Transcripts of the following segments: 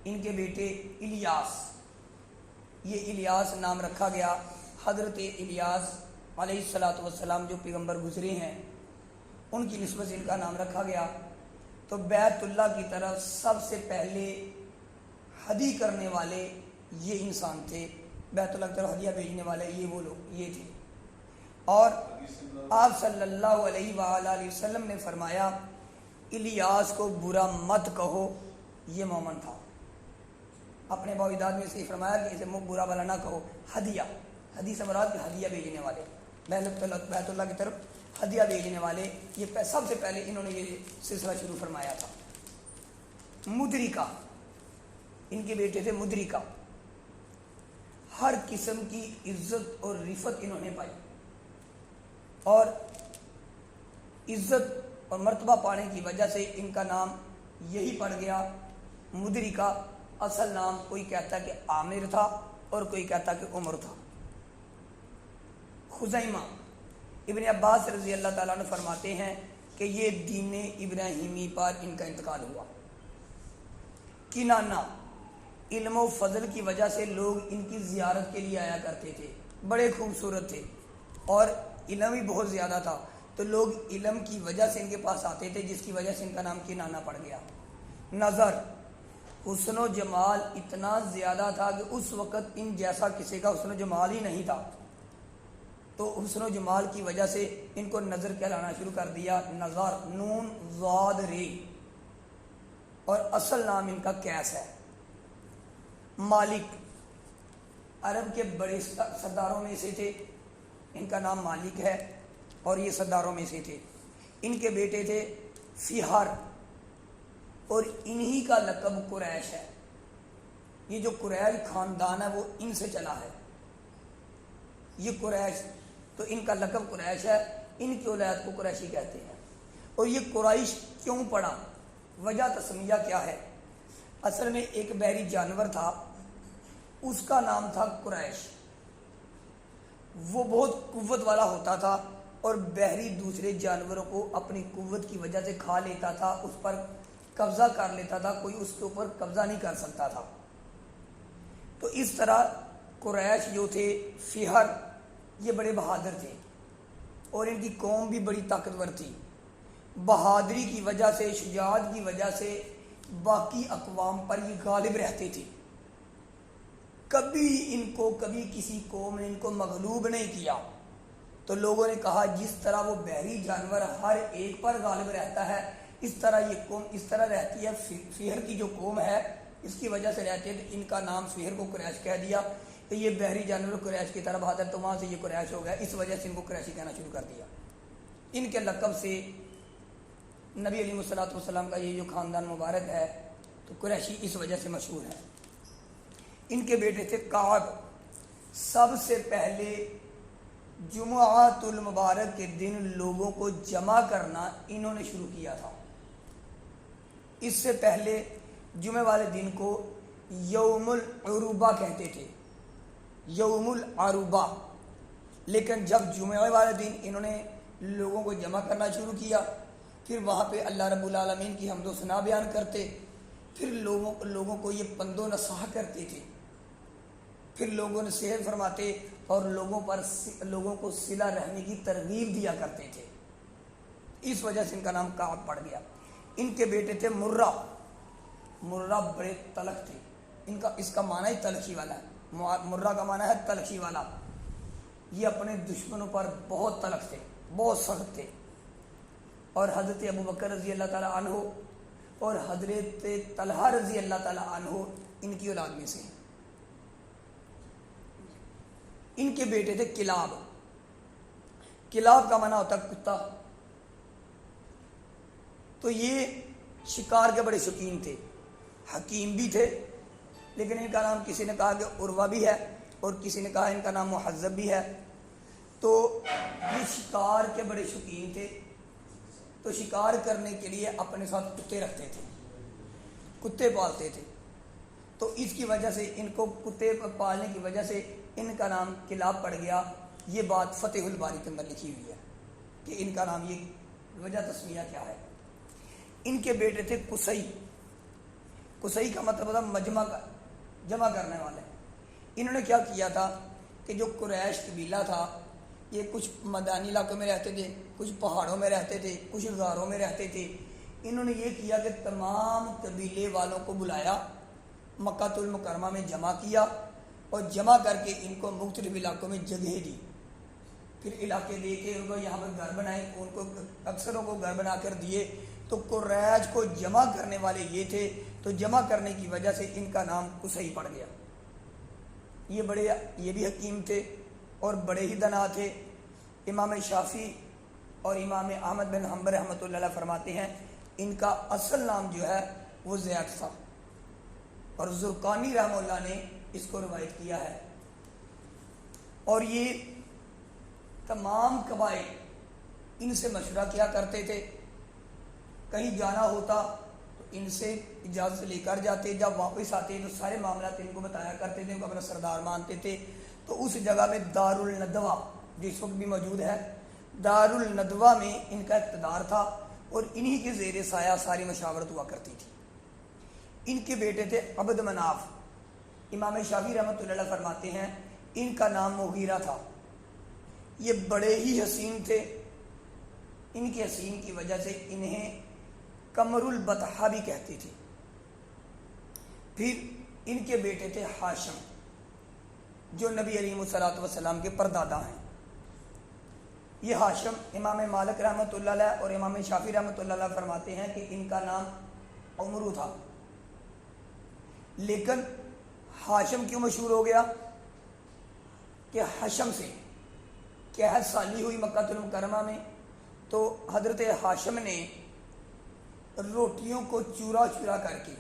ان کے بیٹے الیاس، یہ الیاس نام رکھا گیا حضرت الیاس علیہ الصلاۃ والسلام جو پیغمبر گزرے ہیں ان کی نسبت سے ان کا نام رکھا گیا۔ تو بیت اللہ کی طرف سب سے پہلے ہدی کرنے والے یہ انسان تھے، بیت اللہ کی طرف ہدیہ بھیجنے والے یہ وہ لوگ یہ تھے۔ اور آپ صلی اللہ علیہ وآلہ وسلم نے فرمایا الیاس کو برا مت کہو، یہ مومن تھا۔ اپنے باوجداد میں سے فرمایا کہ اسے برا بلا نہ کہو، ہدیہ، ہدیہ سے مراد ہدیہ بھیجنے والے، بیت اللہ کی طرف ہدیہ بھیجنے والے، یہ سب سے پہلے انہوں نے یہ سلسلہ شروع فرمایا تھا۔ مدرکہ، ان کے بیٹے تھے مدرکہ، ہر قسم کی عزت اور رفت انہوں نے پائی، اور عزت اور مرتبہ پانے کی وجہ سے ان کا نام یہی پڑ گیا مدرکہ۔ اصل نام کوئی کہتا کہ عامر تھا اور کوئی کہتا کہ عمر تھا۔ خزیمہ، ابن عباس رضی اللہ تعالیٰ عنہ فرماتے ہیں کہ یہ دین ابراہیمی پر ان کا انتقال ہوا۔ کنانہ، علم و فضل کی وجہ سے لوگ ان کی زیارت کے لیے آیا کرتے تھے، بڑے خوبصورت تھے اور علم بھی بہت زیادہ تھا، تو لوگ علم کی وجہ سے ان کے پاس آتے تھے، جس کی وجہ سے ان کا نام کنانہ پڑ گیا۔ نظر، حسن و جمال اتنا زیادہ تھا کہ اس وقت ان جیسا کسی کا حسن و جمال ہی نہیں تھا، تو حسن و جمال کی وجہ سے ان کو نظر کہلانا شروع کر دیا۔ نظر، نون ضاد ری، اور اصل نام ان کا کیس ہے۔ مالک، عرب کے بڑے سرداروں میں سے تھے، ان کا نام مالک ہے اور یہ سرداروں میں سے تھے۔ ان کے بیٹے تھے فہر، اور انہی کا لقب قریش ہے۔ یہ جو قریش خاندان ہے وہ ان سے چلا ہے، یہ قریش، تو ان کا لقب قریش ہے، ان کی اولاد کو قریشی کہتے ہیں۔ اور یہ قریش کیوں پڑا، وجہ تسمیہ کیا ہے؟ اصل میں ایک بحری جانور تھا، اس کا نام تھا قریش، وہ بہت قوت والا ہوتا تھا اور بحری دوسرے جانوروں کو اپنی قوت کی وجہ سے کھا لیتا تھا، اس پر قبضہ کر لیتا تھا، کوئی اس کے اوپر قبضہ نہیں کر سکتا تھا۔ تو اس طرح قریش جو تھے فہر، یہ بڑے بہادر تھے اور ان کی قوم بھی بڑی طاقتور تھی۔ بہادری کی وجہ سے، شجاعت کی وجہ سے باقی اقوام پر یہ غالب رہتے تھے، کبھی کسی قوم نے ان کو مغلوب نہیں کیا۔ تو لوگوں نے کہا جس طرح وہ بحری جانور ہر ایک پر غالب رہتا ہے، اس طرح یہ قوم اس طرح رہتی ہے۔ فہر کی جو قوم ہے اس کی وجہ سے رہتے ہیں، تو ان کا نام فہر کو قریش کہہ دیا کہ یہ بحری جانور قریش کی طرح بہادر، تو وہاں سے یہ قریش ہو گیا، اس وجہ سے ان کو قریشی کہنا شروع کر دیا۔ ان کے لقب سے نبی علیہ الصلوۃ والسلام کا یہ جو خاندان مبارک ہے تو قریشی اس وجہ سے مشہور ہے۔ ان کے بیٹے تھے کعب، سب سے پہلے جمعۃ المبارک کے دن لوگوں کو جمع کرنا انہوں نے شروع کیا تھا۔ اس سے پہلے جمعہ والے دن کو یوم العروبہ کہتے تھے، یوم العروبہ، لیکن جب جمعہ والے دن انہوں نے لوگوں کو جمع کرنا شروع کیا، پھر وہاں پہ اللہ رب العالمین کی حمد و ثنا بیان کرتے، پھر لوگوں کو یہ پند و نصیحت کرتے تھے، پھر لوگوں نے صحت فرماتے اور لوگوں کو صلہ رحمی کی ترغیب دیا کرتے تھے، اس وجہ سے ان کا نام کعب پڑ گیا۔ ان کے بیٹے تھے مرہ، مرہ بڑے تلخ تھے، اس کا معنی ہی تلخی والا ہے، مرہ کا معنی ہے تلخی والا، یہ اپنے دشمنوں پر بہت تلخ تھے، بہت سخت تھے۔ اور حضرت ابو بکر رضی اللہ تعالیٰ عنہ اور حضرت طلحہ رضی اللہ تعالیٰ عنہ ان کی اولاد میں سے ہیں۔ ان کے بیٹے تھے کلاب، کلاب کا معنی ہوتا ہے کتا، تو یہ شکار کے بڑے شوقین تھے، حکیم بھی تھے، لیکن ان کا نام کسی نے کہا کہ عروہ بھی ہے اور کسی نے کہا ان کا نام محذب بھی ہے۔ تو یہ شکار کے بڑے شوقین تھے، تو شکار کرنے کے لیے اپنے ساتھ کتے رکھتے تھے، کتے پالتے تھے، تو اس کی وجہ سے ان کو کتے پالنے کی وجہ سے ان کا نام کلاب پڑ گیا۔ یہ بات فتح الباری کے اندر لکھی ہوئی ہے کہ ان کا نام، یہ وجہ تسمیہ کیا ہے۔ ان کے بیٹے تھے قصی، قصی کا مطلب ہوتا جمع کرنے والے. انہوں نے کیا کیا تھا کہ جو قریش قبیلہ تھا یہ کچھ میدانی علاقوں میں رہتے تھے, کچھ پہاڑوں میں رہتے تھے, کچھ غاروں میں رہتے تھے. انہوں نے یہ کیا کہ تمام قبیلے والوں کو بلایا, مکہ المکرمہ میں جمع کیا اور جمع کر کے ان کو مختلف علاقوں میں جگہ دی. پھر علاقے دے کے ان کو یہاں پر گھر بنائے, ان کو اکثروں کو گھر بنا کر دیے. تو قریش کو جمع کرنے والے یہ تھے, تو جمع کرنے کی وجہ سے ان کا نام قصی پڑ گیا. یہ بھی حکیم تھے اور بڑے ہی دنا تھے. امام شافعی اور امام احمد بن حنبل رحمۃ اللہ علیہ فرماتے ہیں ان کا اصل نام جو ہے وہ زید تھا, اور زرقانی رحمہ اللہ نے اس کو روایت کیا ہے. اور یہ تمام قبائل ان سے مشورہ کیا کرتے تھے, کہیں جانا ہوتا تو ان سے اجازت لے کر جاتے, جب واپس آتے تو سارے معاملات ان کو بتایا کرتے تھے, ان کو اپنا سردار مانتے تھے. تو اس جگہ میں دار الندوہ جو اس وقت بھی موجود ہے, دار الندوہ میں ان کا اقتدار تھا اور انہی کے زیر سایہ ساری مشاورت ہوا کرتی تھی. ان کے بیٹے تھے عبد مناف. امام شافعی رحمۃ اللہ علیہ فرماتے ہیں ان کا نام مغیرہ تھا. یہ بڑے ہی حسین تھے, ان کے حسین کی وجہ سے انہیں قمر البطحہ بھی کہتے تھے. پھر ان کے بیٹے تھے ہاشم جو نبی علیہ الصلوۃ والسلام کے پردادا ہیں. یہ ہاشم امام مالک رحمۃ اللہ علیہ اور امام شافعی رحمۃ اللہ علیہ فرماتے ہیں کہ ان کا نام عمرو تھا. لیکن ہاشم کیوں مشہور ہو گیا کہ حشم سے قحط سالی ہوئی مکہ المکرمہ میں, تو حضرت ہاشم نے روٹیوں کو چورا چورا کر کے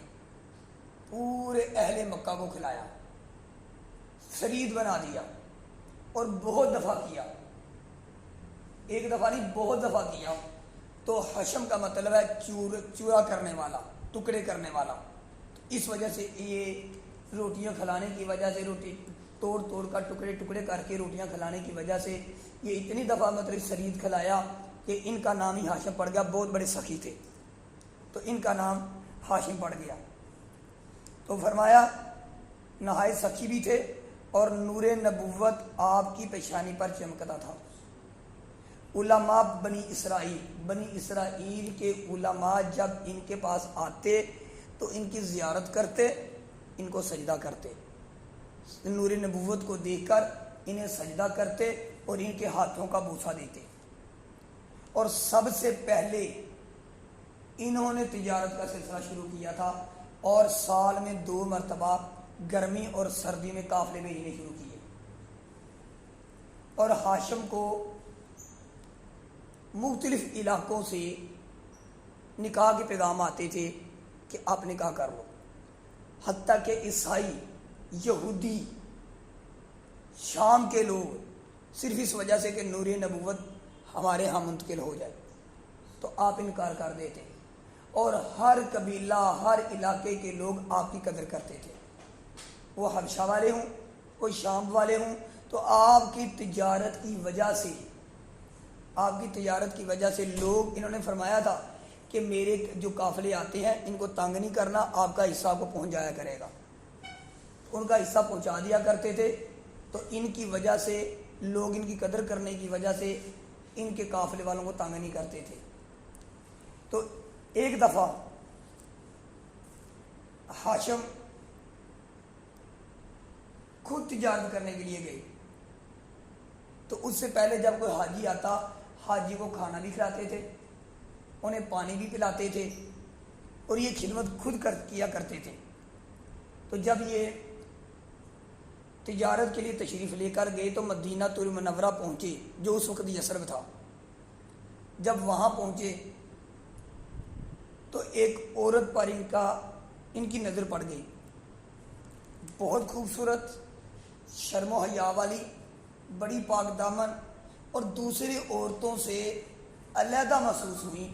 پورے اہل مکہ کو کھلایا, شرید بنا دیا اور بہت دفعہ کیا. ایک دفعہ نہیں, بہت دفعہ کیا. تو حشم کا مطلب ہے چورا کرنے والا, ٹکڑے کرنے والا. اس وجہ سے یہ روٹیاں کھلانے کی وجہ سے, روٹی توڑ توڑ کر ٹکڑے ٹکڑے کر کے روٹیاں کھلانے کی وجہ سے یہ اتنی دفعہ مطلب شرید کھلایا کہ ان کا نام ہی ہاشم پڑ گیا. بہت بڑے سخی تھے تو ان کا نام ہاشم پڑ گیا. تو فرمایا نہایت سخی بھی تھے اور نور نبوت آپ کی پیشانی پر چمکتا تھا. علماء بنی اسرائیل کے علماء جب ان کے پاس آتے تو ان کی زیارت کرتے, ان کو سجدہ کرتے, نور نبوت کو دیکھ کر انہیں سجدہ کرتے اور ان کے ہاتھوں کا بوسہ دیتے. اور سب سے پہلے انہوں نے تجارت کا سلسلہ شروع کیا تھا اور سال میں 2 مرتبہ گرمی اور سردی میں قافلے بھیجنے شروع کیے. اور ہاشم کو مختلف علاقوں سے نکاح کے پیغام آتے تھے کہ آپ نکاح کر لو. حتیٰ کہ عیسائی, یہودی, شام کے لوگ صرف اس وجہ سے کہ نور نبوت ہمارے ہاں منتقل ہو جائے تو آپ انکار کر دیتے. اور ہر قبیلہ, ہر علاقے کے لوگ آپ کی قدر کرتے تھے, وہ حبشہ والے ہوں, کوئی شام والے ہوں. تو آپ کی تجارت کی وجہ سے لوگ, انہوں نے فرمایا تھا کہ میرے جو قافلے آتے ہیں ان کو تنگ نہیں کرنا, آپ کا حصہ کو پہنچ جایا کرے گا. ان کا حصہ پہنچا دیا کرتے تھے. تو ان کی وجہ سے لوگ, ان کی قدر کرنے کی وجہ سے ان کے قافلے والوں کو تنگ نہیں کرتے تھے. تو ایک دفعہ ہاشم خود تجارت کرنے کے لیے گئے. تو اس سے پہلے جب کوئی حاجی آتا, حاجی کو کھانا بھی کھلاتے تھے, انہیں پانی بھی پلاتے تھے اور یہ خدمت خود کیا کرتے تھے. تو جب یہ تجارت کے لیے تشریف لے کر گئے تو مدینہ المنورہ پہنچے جو اس وقت یثرب تھا. جب وہاں پہنچے تو ایک عورت پر ان کی نظر پڑ گئی, بہت خوبصورت, شرم و حیا والی, بڑی پاک دامن اور دوسری عورتوں سے علیحدہ محسوس ہوئی.